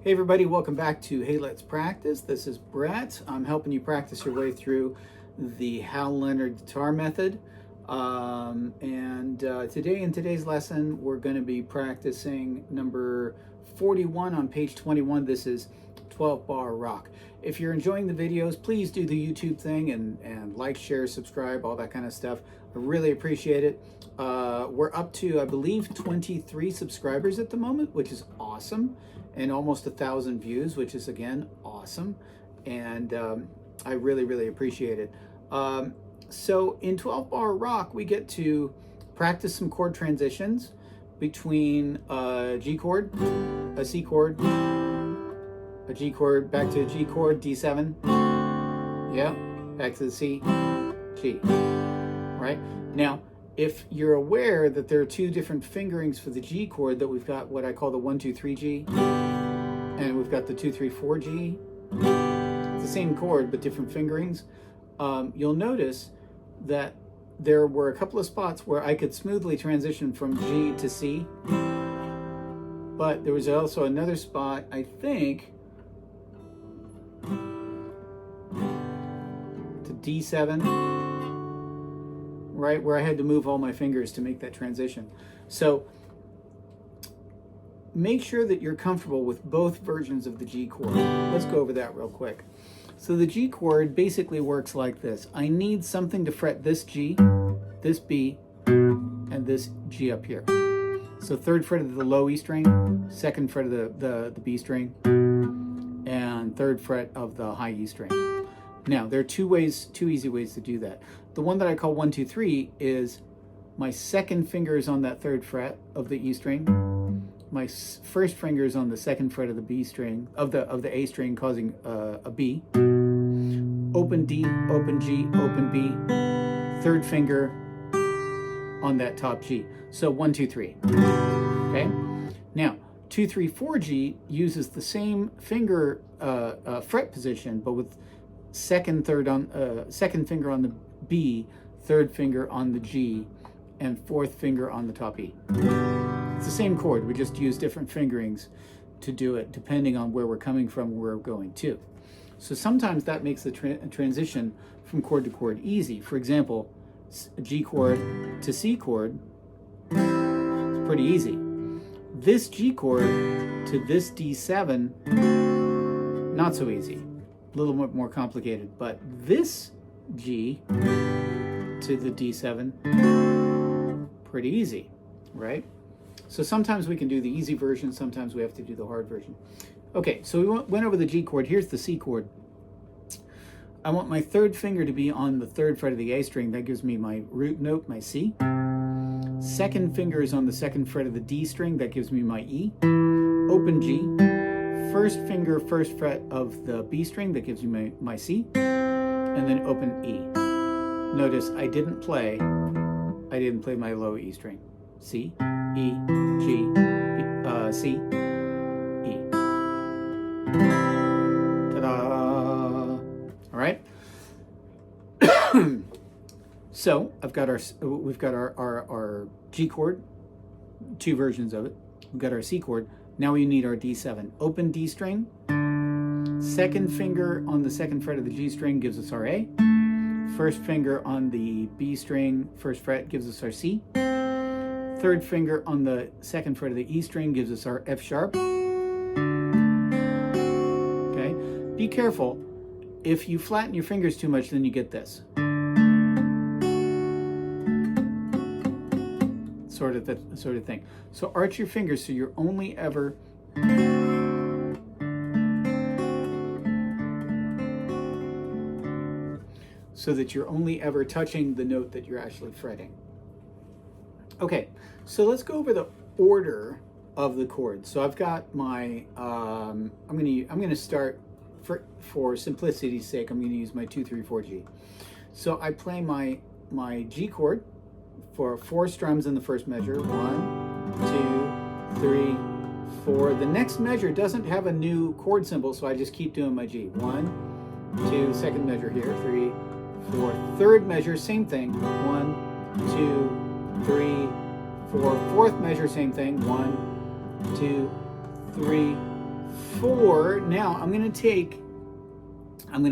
Hey everybody, welcome back to Hey Let's Practice. This is Brett. I'm helping you practice your way through the Hal Leonard Guitar method. Today in today's lesson, we're going to be practicing number 41 on page 21. This is 12-bar rock. If you're enjoying the videos, please do the YouTube thing and like, share, subscribe, all that kind of stuff. I really appreciate it. We're up to, I believe, 23 subscribers at the moment, which is awesome, and almost 1,000 views, which is again awesome, and I really appreciate it. So in 12-bar rock, we get to practice some chord transitions between a G chord, a C chord, a G chord, back to a G chord, D7, yeah, back to the C, G, right? Now, if you're aware that there are two different fingerings for the G chord, that we've got what I call the 1, 2, 3 G, and we've got the 2, 3, 4 G, it's the same chord but different fingerings, you'll notice that there were a couple of spots where I could smoothly transition from G to C, but there was also another spot, I think, to D7, right, where I had to move all my fingers to make that transition. So make sure that you're comfortable with both versions of the G chord. Let's go over that real quick. So the G chord basically works like this. I need something to fret this G, this B, and this G up here. So third fret of the low E string, second fret of the B string, and third fret of the high E string. Now, there are two easy ways to do that. The one that I call 1, 2, 3 is my second finger is on that third fret of the E string. My first finger is on the second fret of the B string, of the A string, causing a B. Open D, open G, open B. Third finger on that top G. So 1, 2, 3. Okay? Now, 2, 3, 4 G uses the same finger fret position, but with second finger on the B, third finger on the G, and fourth finger on the top E. It's the same chord, we just use different fingerings to do it depending on where we're coming from, where we're going to. So sometimes that makes the transition from chord to chord easy. For example, G chord to C chord, it's pretty easy. This G chord to this D7, not so easy. A little bit more complicated, but this G to the D7, pretty easy, right? So sometimes we can do the easy version, sometimes we have to do the hard version. Okay, so we went over the G chord. Here's the C chord. I want my third finger to be on the third fret of the A string. That gives me my root note, my C. Second finger is on the second fret of the D string. That gives me my E. Open G. First finger, first fret of the B string, that gives you my C, and then open E. Notice I didn't play my low E string. C, E, G, B, C, E. Ta-da! All right. So we've got our G chord, two versions of it. We've got our C chord. Now we need our D7. Open D string. Second finger on the second fret of the G string gives us our A. First finger on the B string, first fret, gives us our C. Third finger on the second fret of the E string gives us our F sharp. Okay? Be careful. If you flatten your fingers too much, then you get this. Sort of thing. So arch your fingers so you're only ever touching the note that you're actually fretting. Okay, so let's go over the order of the chords. So I've got my I'm going to start for simplicity's sake. I'm going to use my 2, 3, 4 G. So I play my G chord for 4 strums in the first measure. 1, 2, 3, 4. The next measure doesn't have a new chord symbol, so I just keep doing my G. 1, 2, second measure here, 3, 4. Third measure, same thing. 1, 2, 3, 4. Fourth measure, same thing. 1, 2, 3, 4. Now I'm going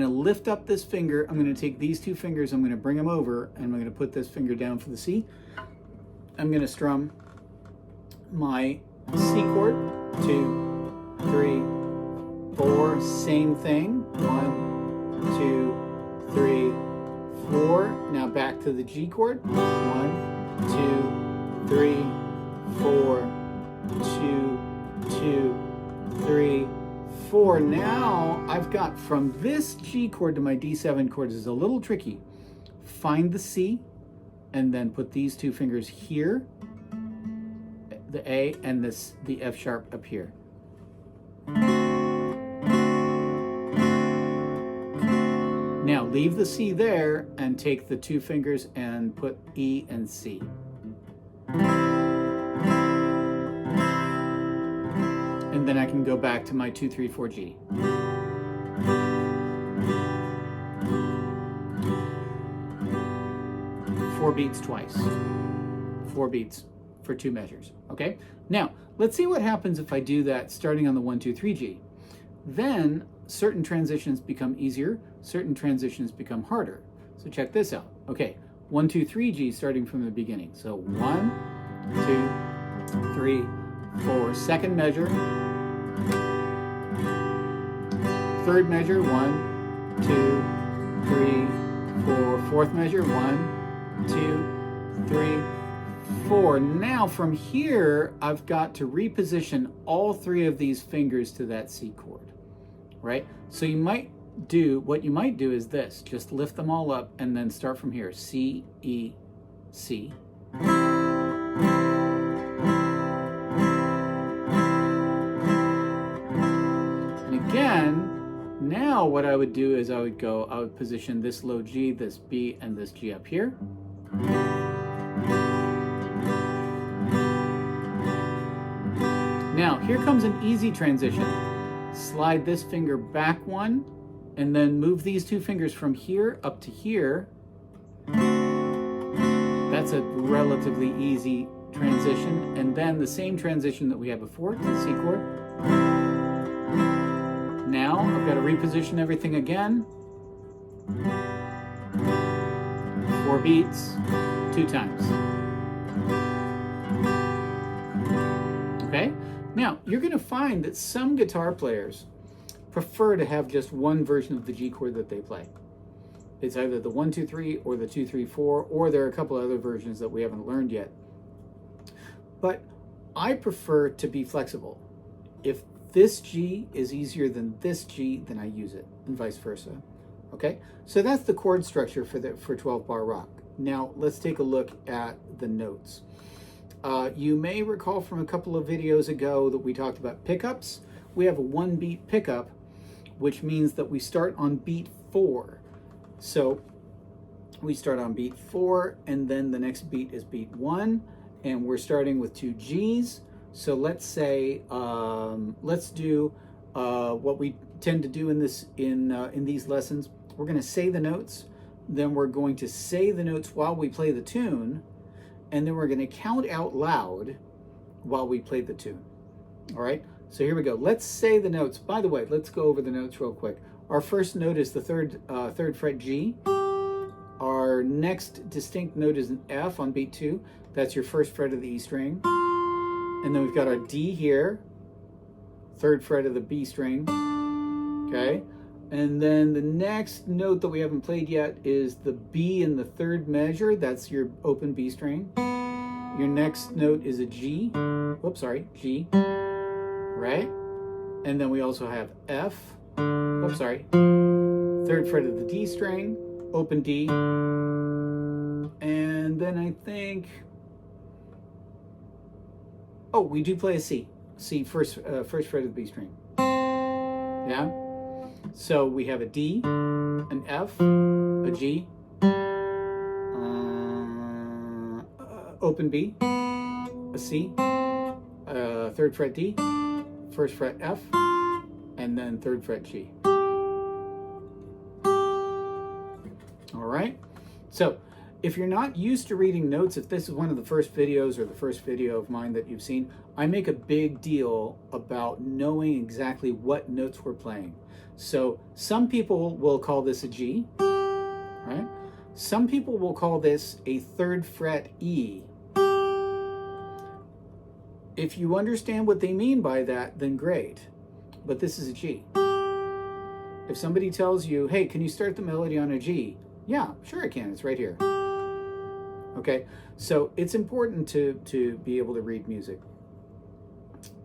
to lift up this finger. I'm going to take these two fingers, I'm going to bring them over, and I'm going to put this finger down for the C. I'm going to strum my C chord, 2, 3, 4, same thing, 1, 2, 3, 4. Now back to the G chord, 1, 2, 3, 4, 2, 2, 3, 4. Now I've got from this G chord to my D7 chord is a little tricky. Find the C and then put these two fingers here, the A, and the F sharp up here. Now leave the C there and take the two fingers and put E and C. And then I can go back to my 2, 3, 4 G. 4 beats twice. 4 beats for 2 measures, okay? Now, let's see what happens if I do that starting on the 1, 2, 3 G. Then certain transitions become easier, certain transitions become harder. So check this out. Okay, 1, 2, 3 G starting from the beginning. So 1, 2, 3, 4. Second measure. Third measure, 1, 2, 3, 4. Fourth measure, 1, 2, 3, 4. Now from here, I've got to reposition all 3 of these fingers to that C chord, right? So what you might do is this, just lift them all up and then start from here, C, E, C. And again, now what I would do is I would position this low G, this B, and this G up here. Now, here comes an easy transition. Slide this finger back 1, and then move these 2 fingers from here up to here. That's a relatively easy transition. And then the same transition that we had before to the C chord. Now, I've got to reposition everything again. 4 beats, 2 times. Okay? Now, you're going to find that some guitar players prefer to have just one version of the G chord that they play. It's either the 1, 2, 3 or the 2, 3, 4, or there are a couple other versions that we haven't learned yet. But I prefer to be flexible. If this G is easier than this G, then I use it, and vice versa. Okay? So that's the chord structure for 12 bar rock. Now, let's take a look at the notes. You may recall from a couple of videos ago that we talked about pickups. We have a 1 beat pickup, which means that we start on beat 4. So we start on beat 4, and then the next beat is beat 1, and we're starting with 2 Gs. So let's say, let's do what we tend to do in these lessons. We're going to say the notes, then we're going to say the notes while we play the tune, and then we're going to count out loud while we play the tune. All right, so here we go. Let's say the notes. By the way, let's go over the notes real quick. Our first note is the third fret G. Our next distinct note is an F on beat 2. That's your first fret of the E string. And then we've got our D here, 3rd fret of the B string. Okay, and then the next note that we haven't played yet is the B in the 3rd measure. That's your open B string. Your next note is a G. Whoops, sorry, G. Right? And then we also have F. Whoops, sorry. 3rd fret of the D string, open D. And then I think, oh, we do play a C. C, first fret of the B string. Yeah? So we have a D, an F, a G, open B, a C, 3rd fret D, 1st fret F, and then 3rd fret G. All right? So if you're not used to reading notes, if this is one of the first videos or the first video of mine that you've seen, I make a big deal about knowing exactly what notes we're playing. So some people will call this a G, right? Some people will call this a 3rd fret E. If you understand what they mean by that, then great. But this is a G. If somebody tells you, hey, can you start the melody on a G? Yeah, sure I can. It's right here. Okay, so it's important to be able to read music,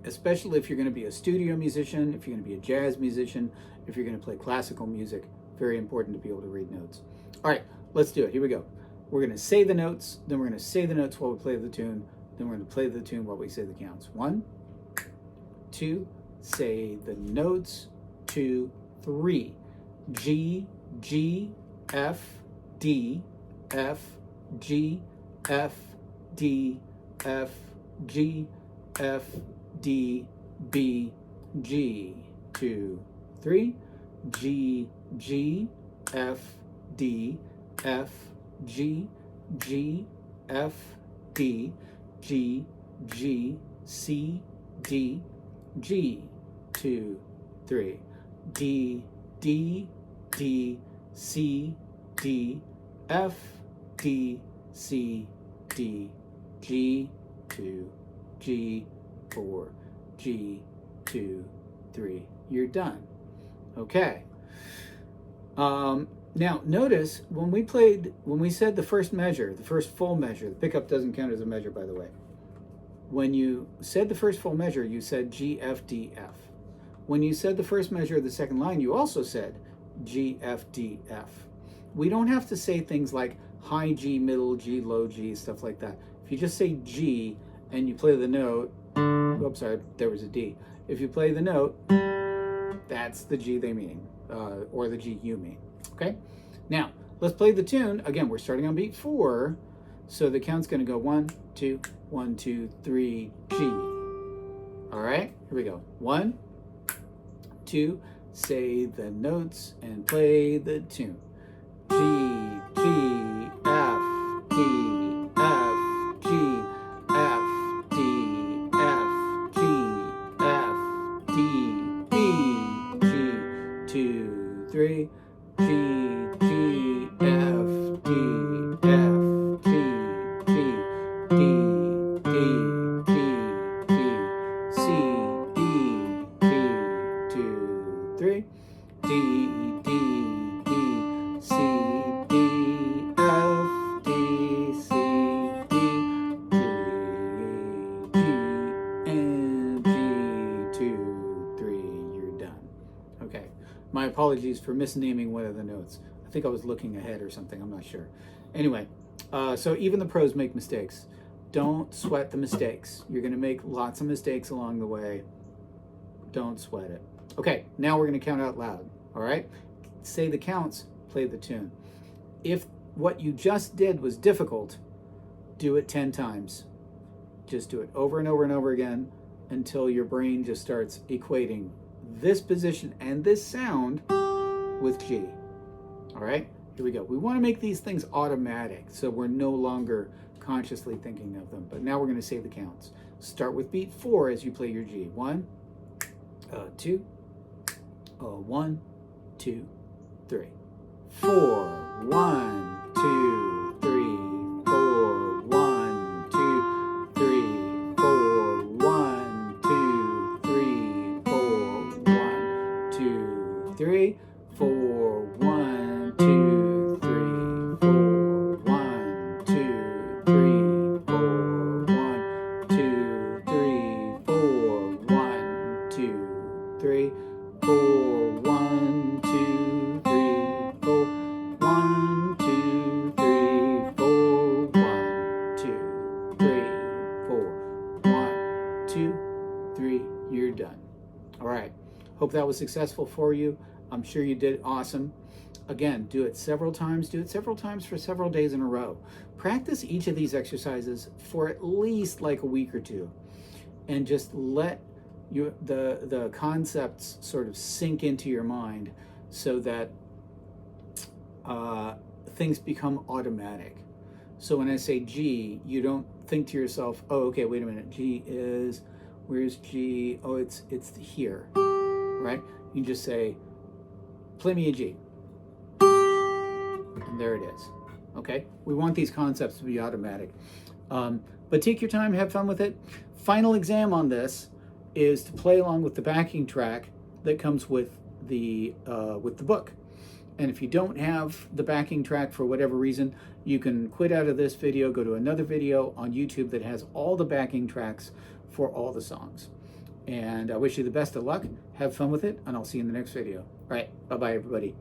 especially if you're going to be a studio musician, if you're going to be a jazz musician, if you're going to play classical music. Very important to be able to read notes. All right, let's do it. Here we go. We're going to say the notes, then we're going to say the notes while we play the tune, then we're going to play the tune while we say the counts. 1, 2, say the notes. 2, 3. G, G, F, D, F, G, F, D, F, G, F, D, B, G. 2, 3. G, G, F, D, F, G, G, F, D, G, G, C, D, G. 2, 3. D, D, D, C, D, F, D, C, D, G, 2, G, 4, G, 2, 3. You're done. Okay. Now notice when we said the first measure, the first full measure, the pickup doesn't count as a measure, by the way. When you said the first full measure, you said G, F, D, F. When you said the first measure of the second line, you also said G, F, D, F. We don't have to say things like high G, middle G, low G, stuff like that. If you just say G and you play the note, oops, sorry, there was a D. If you play the note, that's the G they mean, or the G you mean, okay? Now, let's play the tune. Again, we're starting on beat 4, so the count's gonna go 1, 2, 1, 2, 3, G. All right, here we go. 1, 2, say the notes and play the tune. G, G, F, D, F, G, F, D, F, G, F, D, B, G, 2, 3, G, G, F, D, F, G, G, D, D, D, D, C, D, G, 2, 3, D, D, D, C, D, F, D, C, D, G, G, and G, 2, 3, you're done. Okay, my apologies for misnaming one of the notes. I think I was looking ahead or something, I'm not sure. Anyway, so even the pros make mistakes. Don't sweat the mistakes. You're gonna make lots of mistakes along the way. Don't sweat it. Okay, now we're gonna count out loud, all right? Say the counts, play the tune. If what you just did was difficult, do it 10 times. Just do it over and over and over again until your brain just starts equating this position and this sound with G. All right, here we go. We want to make these things automatic so we're no longer consciously thinking of them. But now we're going to say the counts. Start with beat 4 as you play your G. 1, 2, 1, 2, 3, 4, 1, 2, 3, 4, 1, 2, 3, 4, 1, 2, 3, 4, 1, 2, 3, 4, 1, 2, 3, 4, 1, 2, 3, 4, 1, 2, 3, 4, 1, 2, 3, 4, 1, 2, 3, 4, 1, 2, 3, 4, 1, 2, 3, 4, 1, 2, 3, you're done. All right, hope that was successful for you. I'm sure you did awesome. Again, do it several times. Do it several times for several days in a row. Practice each of these exercises for at least like a week or two, and just let the concepts sort of sink into your mind so that things become automatic. So when I say G, you don't think to yourself, oh, okay, wait a minute, G is Where's G? Oh, it's here, right? You can just say, play me a G. And there it is. Okay? We want these concepts to be automatic. But take your time, have fun with it. Final exam on this is to play along with the backing track that comes with the book. And if you don't have the backing track for whatever reason, you can quit out of this video, go to another video on YouTube that has all the backing tracks for all the songs. And I wish you the best of luck. Have fun with it, and I'll see you in the next video. All right, bye-bye, everybody.